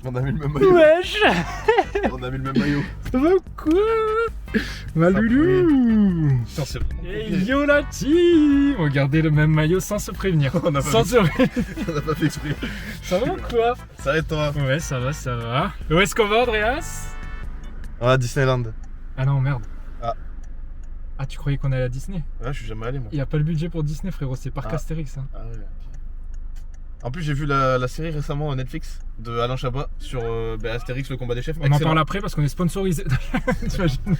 On a mis le même maillot. Wesh. On a mis le même maillot. Ça va quoi? Ma loulou. Putain, c'est Et yo la team. Regardez le même maillot sans se prévenir. On a pas Sans fait- se prévenir. On a pas fait exprès. Ça va quoi? Ça va et toi? Ouais, ça va, ça va. Où est-ce qu'on va, Andreas? Ah, Disneyland. Ah non, merde. Ah. Ah, tu croyais qu'on allait à Disney? Ouais, je suis jamais allé moi. Il n'y a pas le budget pour Disney, frérot, c'est Parc Ah. Astérix. Hein. Ah ouais. En plus, j'ai vu la série récemment à Netflix de Alain Chabat sur Astérix, le combat des chefs. On en parle après parce qu'on est sponsorisé. T'imagines?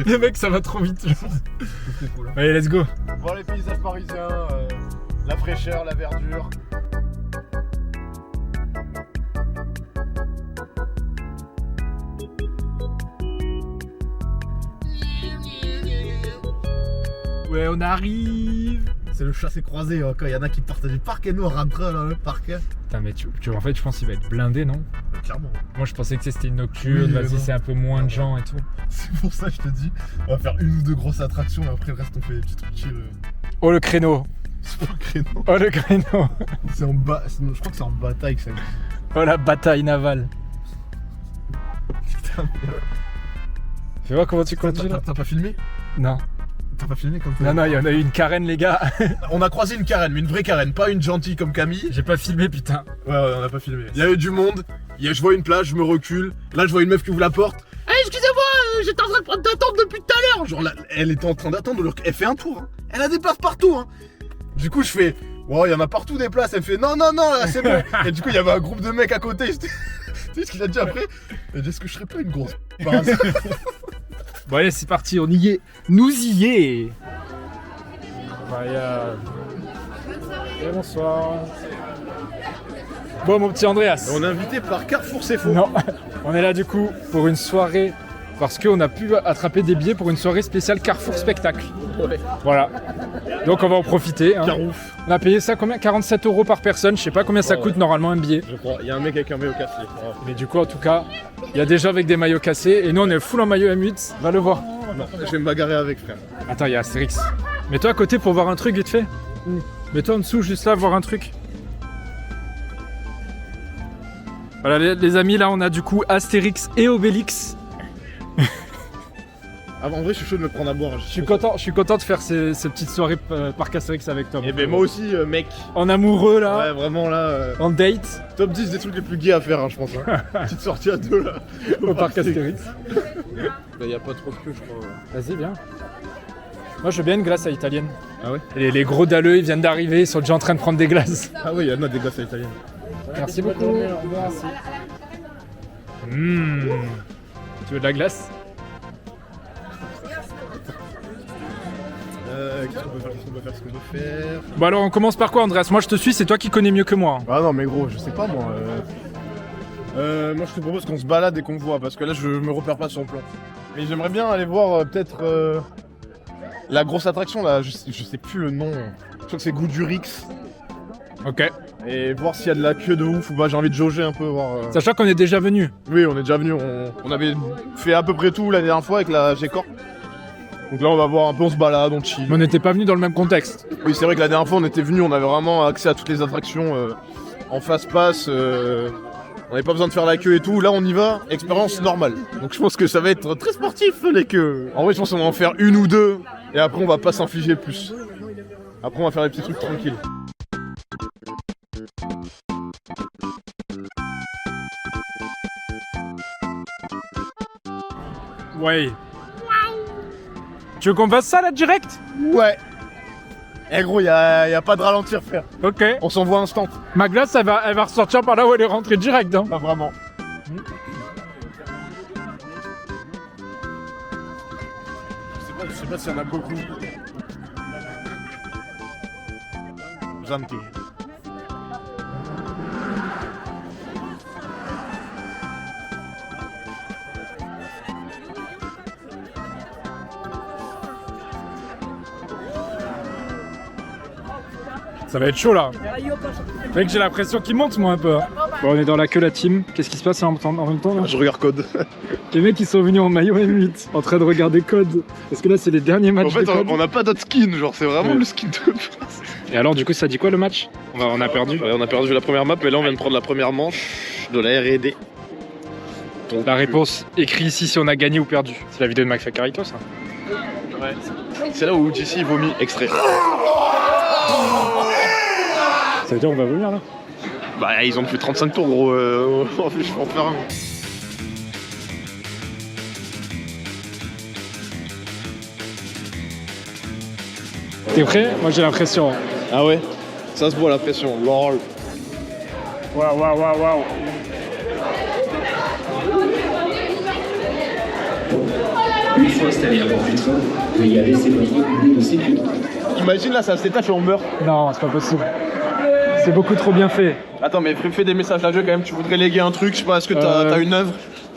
Les mecs, ça va trop vite. C'est cool. Allez, let's go. Voir les paysages parisiens, la fraîcheur, la verdure. Ouais, on arrive. C'est le chassé croisé quand il y en a qui partent du parc et nous on rentre dans le parc. Putain, mais en fait, je pense qu'il va être blindé, non? Clairement. Moi, je pensais que c'était une nocturne, Oui, mais vas-y, non. c'est un peu moins de gens et tout. C'est pour ça que je te dis, on va faire une ou deux grosses attractions et après le reste on fait des petits trucs chill. Oh, le créneau. C'est pas un créneau. Oh, le créneau. C'est en bas, je crois que c'est en bataille que ça. Oh, la bataille navale. Putain, Fais voir comment tu conduis là. t'as pas filmé? Non. T'as pas filmé comme Non, non, il y en a eu une carène, les gars. On a croisé une carène, mais une vraie carène, pas une gentille comme Camille. J'ai pas filmé, putain. Ouais, on a pas filmé. Il y avait du monde, je vois une plage, je me recule. Là, je vois une meuf qui ouvre la porte. Hey, excusez-moi, j'étais en train d'attendre depuis tout à l'heure. Genre, là, elle était en train d'attendre, elle fait un tour. Hein. Elle a des places partout. Hein. Du coup, je fais, wow, il y en a partout des places. Elle fait, non, non, non, là, c'est bon. Et du coup, il y avait un groupe de mecs à côté. Tu sais ce qu'il a dit après? Il a dit, est-ce que je serais pas une grosse par hasard? Bon, allez, c'est parti, on y est. Nous y est. Incroyable. Et bonsoir. Bon, mon petit Andreas. On est invité par Carrefour C'est Faux. Non, on est là du coup pour une soirée. Parce qu'on a pu attraper des billets pour une soirée spéciale Carrefour Spectacle. Ouais. Voilà. Donc on va en profiter. Hein. Carouf, On a payé ça combien? 47 € par personne. Je sais pas combien ça Ouais, coûte ouais. normalement un billet. je crois. Il y a un mec avec un maillot cassé. Mais du coup, en tout cas, il y a des gens avec des maillots cassés. Et nous, on est full en maillot M8. Va le voir. Non, je vais me bagarrer avec, frère. Attends, il y a Astérix. Mets-toi à côté pour voir un truc vite fait. Mets-toi en dessous, juste là, voir un truc. Voilà, les amis, là, on a du coup Astérix et Obélix. Ah, en vrai, je suis chaud de me prendre à boire. Je suis content de faire ces petites soirées Parc Astérix avec toi. Et ben moi aussi, mec. En amoureux, là. Ouais, vraiment là. En date Top 10 des trucs les plus gays à faire, hein, je pense. Hein. Petite sortie à deux là. au Parc Astérix. Bah, y a pas trop de queue, je crois. Vas-y, viens. Moi, je veux bien une glace à l'italienne. Ah ouais? Les gros dalleux, ils viennent d'arriver, ils sont déjà en train de prendre des glaces. Ah ouais, y en a des glaces à l'italienne. Merci beaucoup. Merci. Tu veux de la glace? Qu'est-ce qu'on peut faire? Bon alors on commence par quoi Andreas? Moi je te suis, c'est toi qui connais mieux que moi. Ah non, mais gros, je sais pas moi. Moi je te propose qu'on se balade et qu'on voit parce que là je me repère pas sur le plan. Mais j'aimerais bien aller voir peut-être la grosse attraction là, je sais plus le nom. Je crois que c'est Goudurix. Ok. Et voir s'il y a de la queue de ouf ou pas, j'ai envie de jauger un peu, voir. Sachant qu'on est déjà venu. Oui, on est déjà venu, on avait fait à peu près tout la dernière fois avec la G-Corp. Donc là on va voir un peu, on se balade, on chill. Mais on n'était pas venu dans le même contexte. Oui, c'est vrai que la dernière fois on était venu, on avait vraiment accès à toutes les attractions en face-passe. On n'avait pas besoin de faire la queue et tout. Là on y va, expérience normale. Donc je pense que ça va être très sportif les queues. En vrai je pense qu'on va en faire une ou deux et après on va pas s'infliger plus. Après on va faire des petits trucs tranquilles. Ouais. Tu veux qu'on fasse ça là direct? Ouais. Eh gros, y a pas de ralentir frère. Ok. On s'envoie instant. Ma glace elle va ressortir par là où elle est rentrée direct. Hein. Pas vraiment. Je sais pas s'il y en a beaucoup. Gentil. Ça va être chaud là. Mec, j'ai l'impression qu'il monte moi un peu. Hein. Bon, on est dans la queue la team. Qu'est-ce qui se passe en même temps là? Je regarde Code. Les mecs ils sont venus en maillot M8 en train de regarder Code. Parce que là c'est les derniers matchs En fait, de Code. on n'a pas d'autre skin, genre c'est vraiment Ouais. le skin de base. Et alors du coup ça dit quoi le match? On a perdu. Ouais, on a perdu la première map et là on vient de prendre la première manche. de la R&D. Donc, La réponse écrit ici si on a gagné ou perdu. C'est la vidéo de McFly Carito, ça. Ouais. C'est là où JC vomit, extrait. Ça veut dire on va vomir là? Bah ils ont fait 35 tours gros, je vais en faire un. T'es prêt? Moi j'ai l'impression. Ah ouais? Ça se voit la pression, lol. Waouh, waouh, waouh, waouh. Une fois installé à bord du train, veuillez aller s'éloigner au bout de sécurité. Imagine là, ça se détache et on meurt. Non, c'est pas possible. C'est beaucoup trop bien fait. Attends, mais fais des messages à Dieu quand même, tu voudrais léguer un truc, je sais pas, est-ce que t'as une œuvre?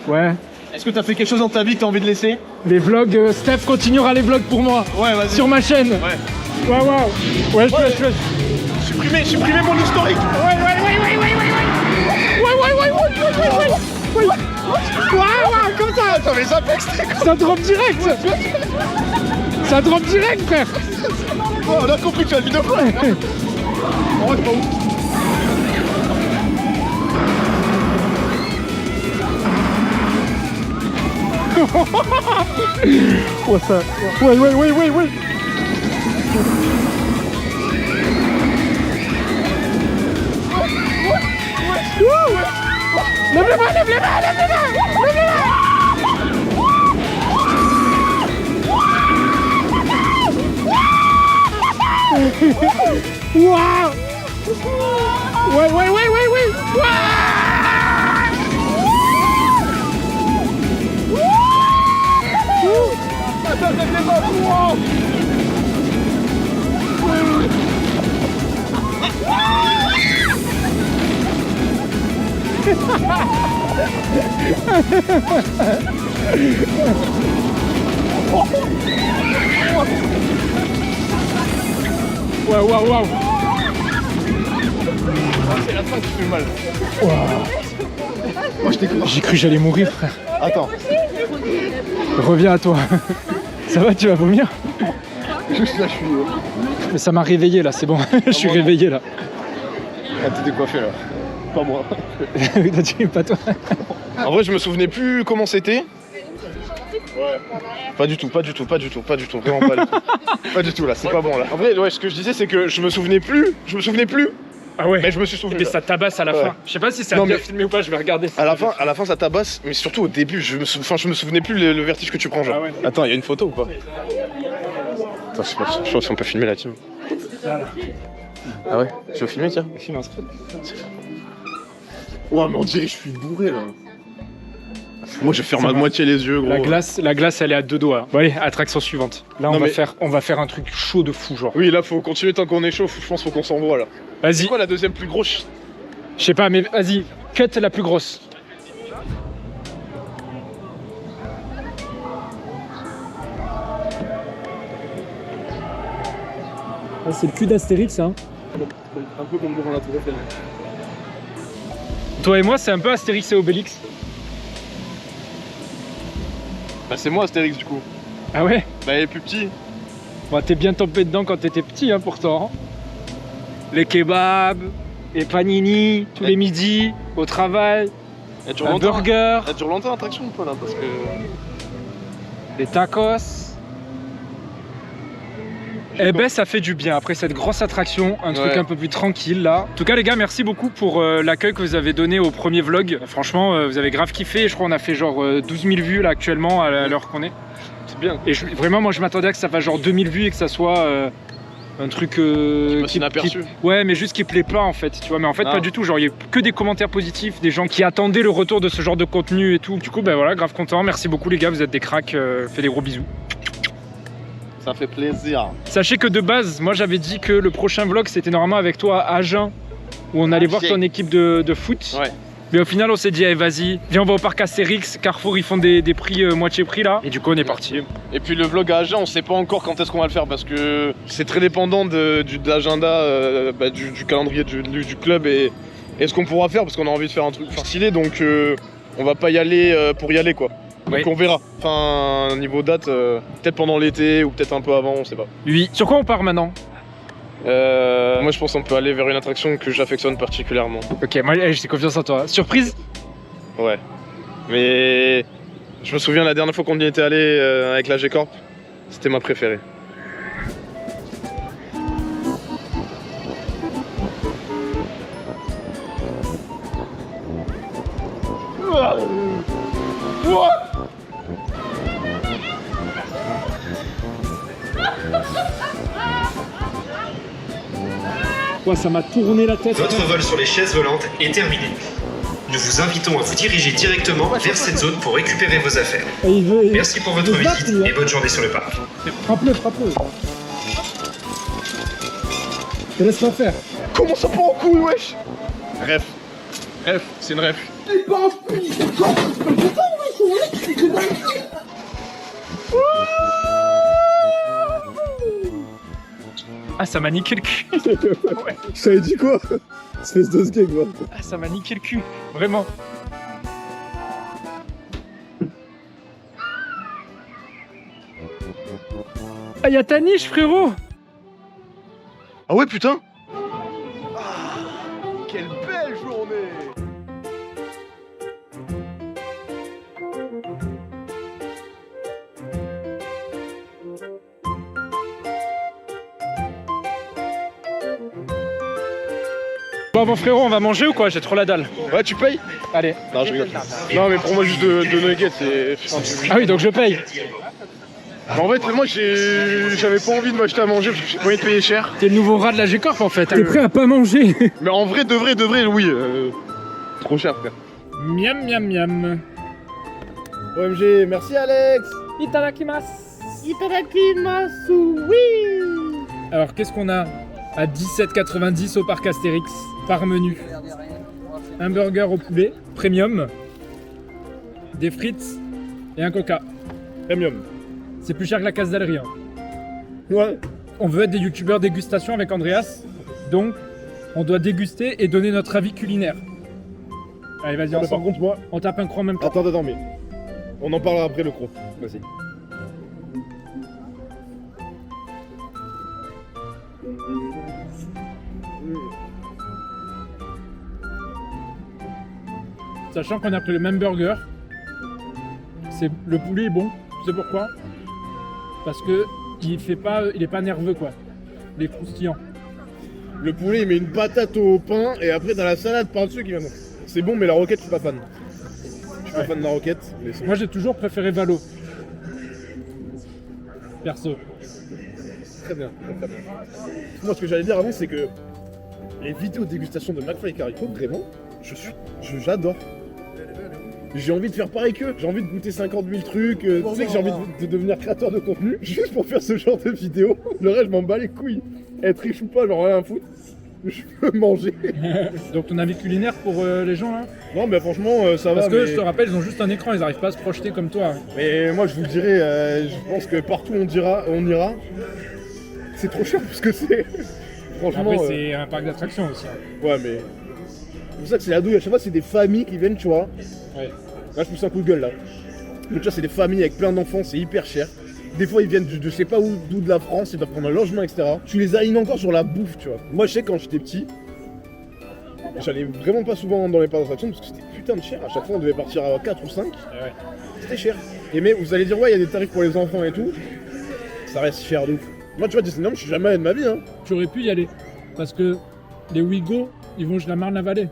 Ouais. Est-ce que t'as fait quelque chose dans ta vie que t'as envie de laisser? Les vlogs, Steph continuera les vlogs pour moi. Ouais, vas-y. Sur ma chaîne. Ouais. Waouh, waouh. Ouais, je fais. Supprimer mon historique. Ouais. Waouh, comme ça. Attends, mais ça texte. Ça drop direct. Ça drop direct, frère. Oh, on a compris que tu as le vidéo. Oh, c'est pas ouf. Ouais, ça. Ouais. Lève les mains. Waouh. Ouais. Waouh. C'est la fin qui fait mal. Moi, j'ai cru que j'allais mourir, frère. Attends. Reviens à toi. Ça va, tu vas vomir? Juste là, je suis. Mais ça m'a réveillé là, c'est bon. Je suis réveillé là. Ah, t'es décoiffé là. Pas moi. T'as dit pas toi. En vrai, je me souvenais plus comment c'était. Ouais. Pas du tout, vraiment pas du tout. Pas du tout là, c'est pas bon là. En vrai, ouais, ce que je disais, c'est que je me souvenais plus. Ah ouais. Mais je me suis souvenu. Mais là. ça tabasse à la fin. Je sais pas si c'est bien filmé ou pas, je vais regarder. À la fin, ça tabasse, mais surtout au début, je me souvenais plus le vertige que tu prends, genre. Ah ouais. Attends, il y a une photo ou pas? Attends, je sais pas si on peut filmer la team. Ah ouais? Tu veux filmer, tiens? Filme un spot. Ouais, mais on dirait que je suis bourré là. Moi, je ferme à moitié les yeux, gros. La glace, elle est à 2 doigts. Bon allez, attraction suivante. Là, Non, on va faire un truc chaud de fou, genre. Oui, là, faut continuer tant qu'on est chaud. Je pense faut qu'on s'envoie là. Vas-y. C'est quoi la deuxième plus grosse? Je sais pas, mais vas-y, cut la plus grosse. Ah, c'est le cul d'Astérix, hein. Un peu comme devant la tour Eiffel. Toi et moi, c'est un peu Astérix et Obélix. Bah, c'est moi, Astérix, du coup. Ah ouais? Bah, il est plus petit. Bon, t'es bien tombé dedans quand t'étais petit, hein, pourtant. Les kebabs, les panini, tous les midis, au travail, un burger, Elle dure longtemps l'attraction ou pas là? Parce que. les tacos. Eh ben ça fait du bien après cette grosse attraction, un truc un peu plus tranquille là. En tout cas les gars, merci beaucoup pour l'accueil que vous avez donné au premier vlog. Franchement vous avez grave kiffé, je crois qu'on a fait genre 12 000 vues là actuellement à l'heure qu'on est. C'est bien. Et vraiment moi je m'attendais à que ça fasse genre 2000 vues et que ça soit un truc qui inaperçu. Ouais mais juste qui plaît pas en fait, tu vois. Mais en fait pas du tout, genre il y a que des commentaires positifs, des gens qui attendaient le retour de ce genre de contenu et tout. Du coup ben voilà, grave content, merci beaucoup les gars, vous êtes des cracks, fais des gros bisous. Ça fait plaisir. Sachez que de base, moi j'avais dit que le prochain vlog c'était normalement avec toi à Agen où on allait voir ton équipe de foot. Ouais. Mais au final on s'est dit allez vas-y, viens on va au parc Astérix, Carrefour ils font des prix moitié prix là. Et du coup on est parti. Et puis le vlog à Agen, on sait pas encore quand est-ce qu'on va le faire parce que c'est très dépendant de l'agenda, du calendrier du club et ce qu'on pourra faire parce qu'on a envie de faire un truc stylé donc on va pas y aller pour y aller quoi. Donc on verra. Enfin, niveau date, peut-être pendant l'été ou peut-être un peu avant, on sait pas. Oui. Sur quoi on part maintenant? Moi je pense qu'on peut aller vers une attraction que j'affectionne particulièrement. Ok, moi j'ai confiance en toi. Surprise? Ouais. Mais je me souviens la dernière fois qu'on y était allé avec la G-Corp, c'était ma préférée. Ouais, ça m'a tourné la tête. Votre vol sur les chaises volantes est terminé. Nous vous invitons à vous diriger directement vers cette zone pour récupérer vos affaires. Merci pour votre visite et bonne journée sur le parc. Frappe-le, frappe-le. Te laisse pas faire. Comment ça part en couille, wesh? Ref. Ref, c'est une ref. Ah, ça m'a niqué le cul. Ouais. Je t'avais dit quoi? Espèce de sgeg, moi. Ah, ça m'a niqué le cul. Vraiment. Ah, y'a ta niche, frérot. Ah ouais, putain. Ah, quelle belle journée. Bon, frérot, on va manger ou quoi? J'ai trop la dalle. Ouais, tu payes? Allez. Non, je rigole. Non, mais pour moi, juste de nuggets, c'est... Ah oui, donc je paye. En fait, moi, j'avais pas envie de m'acheter à manger parce que j'ai pas envie de payer cher. T'es le nouveau rat de la G-Corp en fait. T'es prêt à pas manger? Mais en vrai, de vrai, oui. Trop cher, frère. Miam, miam, miam. OMG, merci Alex. Itadakimasu. Itadakimasu, oui. Alors, qu'est-ce qu'on a à 17,90 au parc Astérix par menu? Un burger au poulet, premium, des frites et un coca. Premium. C'est plus cher que la Casa del Rio. Ouais. On veut être des youtubeurs dégustation avec Andreas, donc on doit déguster et donner notre avis culinaire. Allez, vas-y, Par ensemble. contre, moi... On tape un croc en même temps. Attends, mais... On en parlera après le croc. Vas-y. Sachant qu'on a pris le même burger, le poulet est bon. Tu sais pourquoi? Parce que il est pas nerveux quoi. Il est croustillant. Le poulet, il met une patate au pain et après dans la salade par-dessus qui vient. C'est bon, mais la roquette, je suis pas fan. Je suis pas fan de la roquette. Mais c'est... Moi j'ai toujours préféré Valo. Perso. Très bien, très bien. Moi, ce que j'allais dire avant, c'est que les vidéos de dégustation de McFly et Caricot, vraiment, j'adore. J'ai envie de faire pareil qu'eux, j'ai envie de goûter 50 000 trucs, tu sais que j'ai envie de devenir créateur de contenu juste pour faire ce genre de vidéos. Le reste, je m'en bats les couilles. Être riche ou pas, j'en ai rien à foutre. Je veux manger. Donc ton avis culinaire pour les gens là? Non, mais franchement, ça va. Parce que mais... je te rappelle, ils ont juste un écran, ils arrivent pas à se projeter comme toi. Mais moi, je vous le dirais, je pense que partout on ira. C'est trop cher parce que c'est. Franchement. Après, c'est un parc d'attractions aussi. Ouais, mais. C'est pour ça que c'est la douille. À chaque fois, c'est des familles qui viennent, tu vois. Ouais. Là, je pousse un coup de gueule là. Mais tu vois, c'est des familles avec plein d'enfants, c'est hyper cher. Des fois, ils viennent de je sais pas où, d'où de la France, ils doivent prendre un logement, etc. Tu les alignes encore sur la bouffe, tu vois. Moi, je sais, quand j'étais petit, j'allais vraiment pas souvent dans les parcs d'attractions parce que c'était putain de cher. À chaque fois, on devait partir à 4 ou 5. Ouais. C'était cher. Et mais vous allez dire, ouais, il y a des tarifs pour les enfants et tout. Ça reste cher de ouf. Moi, tu vois, Disneyland, je suis jamais allé de ma vie, hein. Tu aurais pu y aller. Parce que les Ouigo, ils vont jusqu'à la Marne-la-Vallée.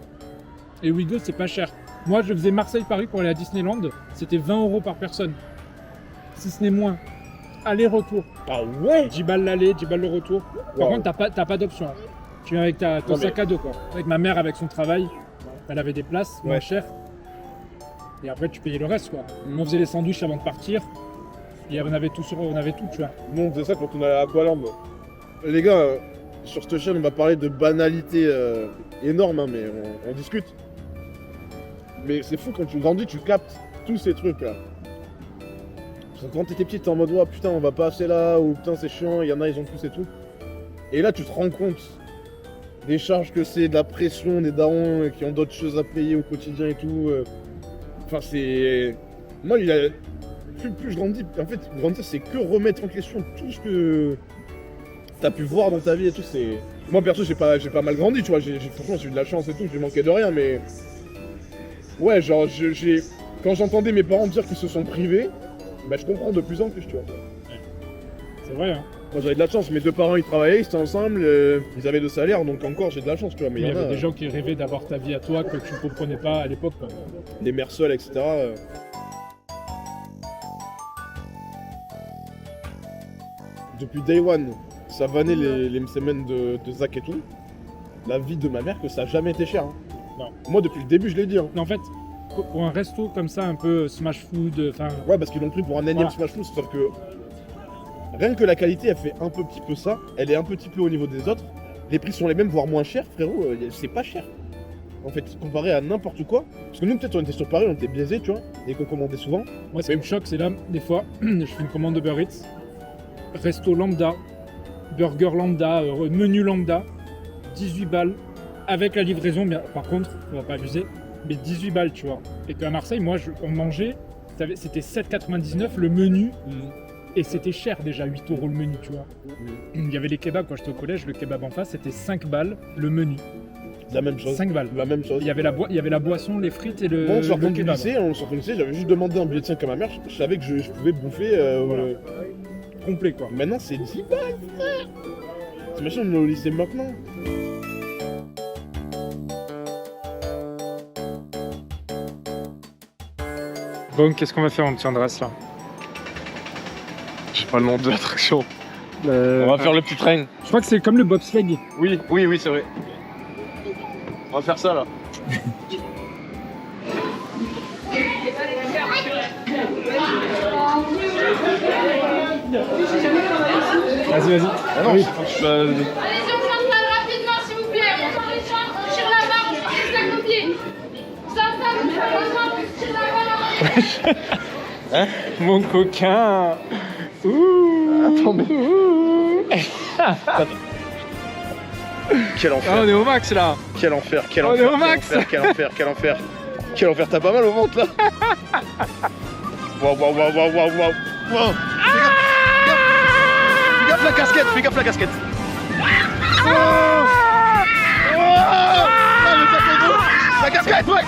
Et Ouigo, c'est pas cher. Moi, je faisais Marseille-Paris pour aller à Disneyland. C'était 20 € par personne. Si ce n'est moins. Aller-retour. Ah ouais. 10 balles l'aller, 10 balles le retour. Par Wow. contre, t'as pas d'option. Tu viens avec ton Non, mais- sac à dos, quoi. Avec ma mère, avec son travail, elle avait des places moins Ouais. chères. Et après, tu payais le reste, quoi. On faisait les sandwichs avant de partir. Et on avait tout, tu vois. Nous, on faisait ça quand on allait à Aqualand. Les gars, sur cette chaîne, on va parler de banalités énormes, hein, mais on discute. Mais c'est fou, quand tu grandis, tu captes tous ces trucs-là. Parce que quand t'étais petit, t'es en mode, oh, putain, on va pas assez là, ou putain, c'est chiant, il y en a, ils ont plus et tout. Et là, tu te rends compte des charges que c'est, de la pression, des darons qui ont d'autres choses à payer au quotidien et tout. Enfin, c'est... Moi, plus je grandis, en fait, grandir, c'est que remettre en question tout ce que t'as pu voir dans ta vie et tout. C'est... Moi, perso, j'ai pas mal grandi, tu vois. Franchement, j'ai eu de la chance et tout, j'ai manqué de rien, mais... Ouais, genre, quand j'entendais mes parents dire qu'ils se sont privés, bah je comprends de plus en plus, tu vois. C'est vrai, hein. Moi j'avais de la chance, mes deux parents ils travaillaient, ils étaient ensemble, ils avaient de salaire, donc encore j'ai de la chance, tu vois. Mais Il y avait des gens qui rêvaient d'avoir ta vie à toi que tu comprenais pas à l'époque, quoi. les mères seules, etc. Depuis Day One, ça vannait les semaines de Zach et tout. La vie de ma mère, que ça a jamais été cher. Hein. Non. Moi depuis le début je l'ai dit. Hein. Non, en fait, pour un resto comme ça, un peu smash food, enfin... Ouais, parce qu'ils l'ont pris pour un énième smash food, sauf que rien que la qualité, elle fait un petit peu ça. Elle est un petit peu au niveau des autres. Les prix sont les mêmes, voire moins chers, frérot. C'est pas cher. En fait, comparé à n'importe quoi. Parce que nous, peut-être, on était sur Paris, on était biaisés, tu vois, et qu'on commandait souvent. Moi, ce qui me choque, c'est là, des fois, je fais une commande de Uber Eats, resto lambda, burger lambda, menu lambda, 18 balles, avec la livraison, bien, par contre, on va pas abuser, mais 18 balles, tu vois. Et qu'à Marseille, moi, on mangeait, c'était 7,99 le menu, et c'était cher déjà, 8 € le menu, tu vois. Il y avait les kebabs, quand j'étais au collège, le kebab en face, c'était 5 balles le menu. La même chose. 5 balles. La même chose. Il y avait la boisson, les frites et le, Moi, on sortait le du kebab. lycée, j'avais juste demandé un billet de 5 à ma mère, je savais que je pouvais bouffer. Voilà. Complet, quoi. Maintenant, c'est 10 balles, frère. T'imagines, on est au lycée maintenant. Bon, qu'est-ce qu'on va faire, mon petit Andras, là? J'ai pas le nom de l'attraction. On va faire le petit train. Je crois que c'est comme le bobsleigh. Oui, c'est vrai. On va faire ça là. Vas-y. Ah non, Oui. faut que je Allez-y, on s'installe rapidement, s'il vous plaît. On tire la barre, on tire la copier. On s'installe, on tire la barre. Mon coquin. Ouh. Attends, mais... Quel enfer. Ah, on est au max, là. Quel enfer, quel On enfer. est au max. Quel enfer. Quel enfer, t'as pas mal au ventre là. Waouh. Fais gaffe la casquette. La casquette, ouais.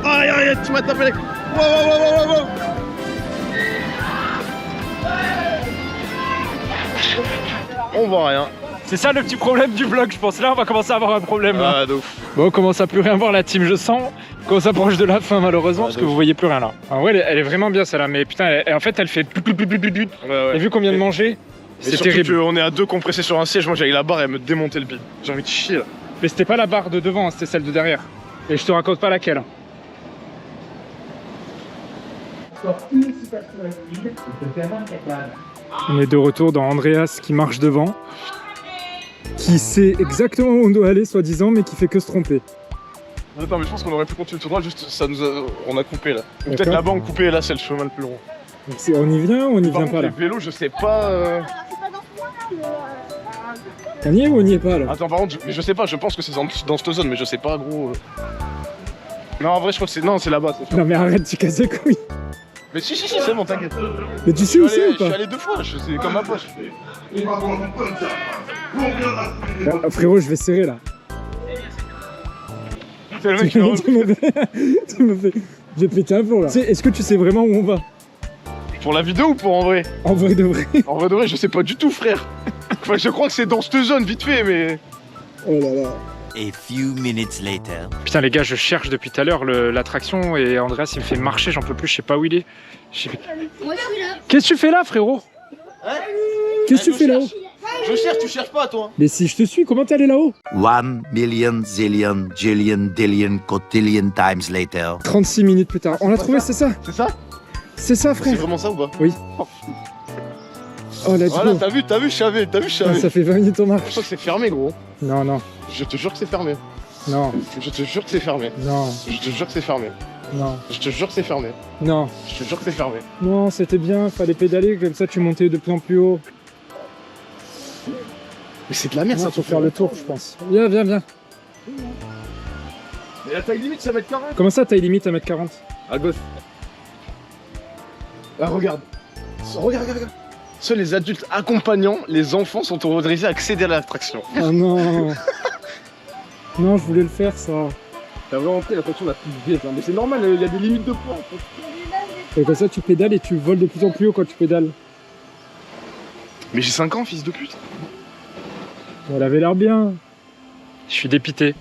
Aïe, tu m'as tapé les... Wow. On voit rien. C'est ça le petit problème du vlog, je pense. Là, on va commencer à avoir un problème. Ah, de ouf. Bon, on commence à plus rien voir, la team, je sens qu'on s'approche de la fin, malheureusement, parce que vous voyez plus rien là. En vrai, elle est vraiment bien celle-là, mais putain, en fait, elle fait. Ouais. Et vu qu'on vient de manger, c'est terrible. On est à deux compressés sur un siège. Moi, j'avais la barre et elle me démontait le bide. J'ai envie de chier là. Mais c'était pas la barre de devant, hein, c'était celle de derrière. Et je te raconte pas laquelle. On est de retour dans Andreas qui marche devant, qui sait exactement où on doit aller, soi-disant, mais qui fait que se tromper. Attends, mais je pense qu'on aurait pu continuer tout droit, juste ça nous a... on a coupé là. Ou peut-être D'accord. là-bas on coupait et là c'est le chemin le plus long. Donc on y vient ou on n'y Par vient contre, pas là? les vélos, je sais pas. On y est ou on n'y est pas là? Attends, par contre, je sais pas, je pense que c'est dans cette zone, mais je sais pas gros. Non, en vrai, je crois que c'est. Non, c'est là-bas, c'est sûr. Non mais arrête, tu casses les couilles. Mais si, c'est bon, t'inquiète. Mais tu sais où c'est ou Je suis pas? allé 2 fois, c'est comme ma poche. Ah, frérot, je vais serrer là. C'est le mec qui me Tu me fais... J'ai pété un plomb là. Est-ce que tu sais vraiment où on va? Pour la vidéo ou pour en vrai? En vrai de vrai. En vrai de vrai, je sais pas du tout, frère. Enfin, je crois que c'est dans cette zone, vite fait, mais. Oh là là. A few minutes later. Putain les gars, je cherche depuis tout à l'heure l'attraction et Andreas il me fait marcher, j'en peux plus, je sais pas où il est. Moi, je suis là. Qu'est-ce que tu fais là frérot? Qu'est-ce que tu fais là-haut? Je cherche, tu cherches pas, toi. Mais si je te suis, comment t'es allé là-haut? 1 million, zillion, jillion, dillion, cotillion times later. 36 minutes plus tard. On l'a trouvé, c'est ça? C'est ça? C'est ça C'est frère. vraiment ça ou pas? Oui. Oh let's Voilà, go. t'as vu, je savais. Ah, ça fait 20 minutes on Je marche. crois que c'est fermé, gros. Non. Je te jure que c'est fermé. Non. Je te jure que c'est fermé. Non. Je te jure que c'est fermé. Non. Je te jure que c'est fermé. Non. Je te jure que c'est fermé. Non, c'était bien, fallait pédaler, comme ça tu montais de plus en plus haut. Mais c'est de la merde, Ça ça, faut faire le tour, je pense. Viens. Et la taille limite, ça va être 40. Comment ça, taille limite à 1m40? À gauche. Ah, regarde. Regarde. Seuls les adultes accompagnants, les enfants sont autorisés à accéder à l'attraction. Oh non. Non, je voulais le faire ça. T'as vraiment pris l'attraction la plus vieille, mais c'est normal, il y a des limites de poids. Et comme ça, tu pédales et tu voles de plus en plus haut quand tu pédales. Mais j'ai 5 ans, fils de pute. Elle avait l'air bien. Je suis dépité.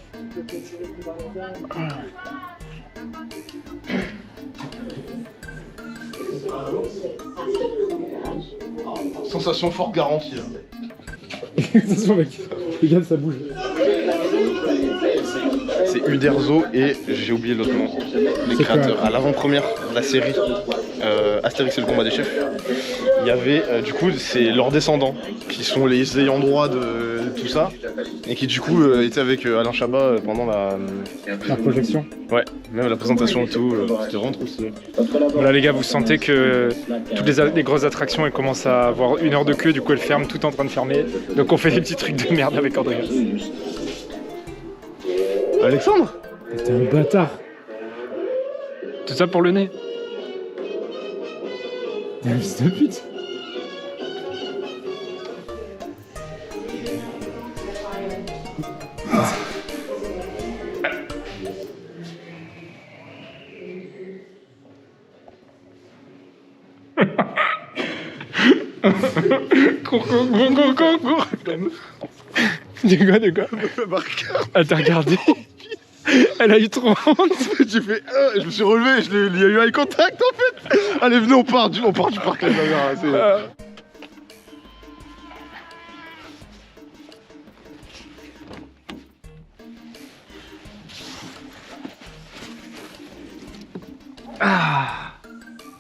Sensation forte garantie. Attention mec, regarde ça bouge. C'est Uderzo et j'ai oublié l'autre nom. Les créateurs. À l'avant-première de la série Astérix et le combat des chefs, il y avait du coup c'est leurs descendants qui sont les ayants droit de tout ça et qui du coup étaient avec Alain Chabat pendant la projection. Ouais, même la présentation et tout, c'était vraiment trop stylé. Voilà les gars, vous sentez que toutes les grosses attractions elles commencent à avoir 1 heure de queue, du coup elles ferment, tout en train de fermer. Donc on fait des petits trucs de merde avec Andreas. Alexandre? T'es un bâtard. Tout ça pour le nez. T'es un fils de pute. Cours. De quoi? Elle t'a regardé. Elle a eu trop honte. J'ai fait je me suis relevé, il y a eu eye contact en fait. Allez venez on part du parc là.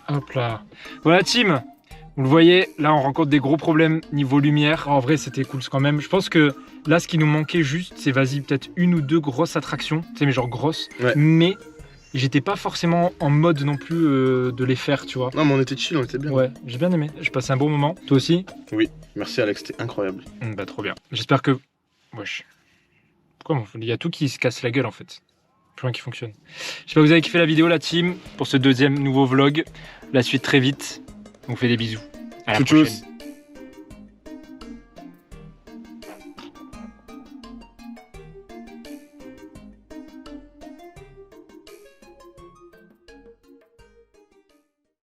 Hop là. Voilà team. Vous le voyez, là on rencontre des gros problèmes niveau lumière. En vrai c'était cool quand même. Je pense que là ce qui nous manquait juste, c'est vas-y peut-être 1 ou 2 grosses attractions. Tu sais mais genre grosses. Ouais. Mais j'étais pas forcément en mode non plus de les faire, tu vois. Non mais on était chill, on était bien. Ouais, j'ai bien aimé. J'ai passé un bon moment. Toi aussi? Oui, merci Alex, c'était incroyable. Bah trop bien. J'espère que... Wesh. Pourquoi il y a tout qui se casse la gueule en fait. Plus rien qui fonctionne. J'espère que vous avez kiffé la vidéo la team pour ce 2e nouveau vlog. La suite très vite. On vous fait des bisous. À la prochaine.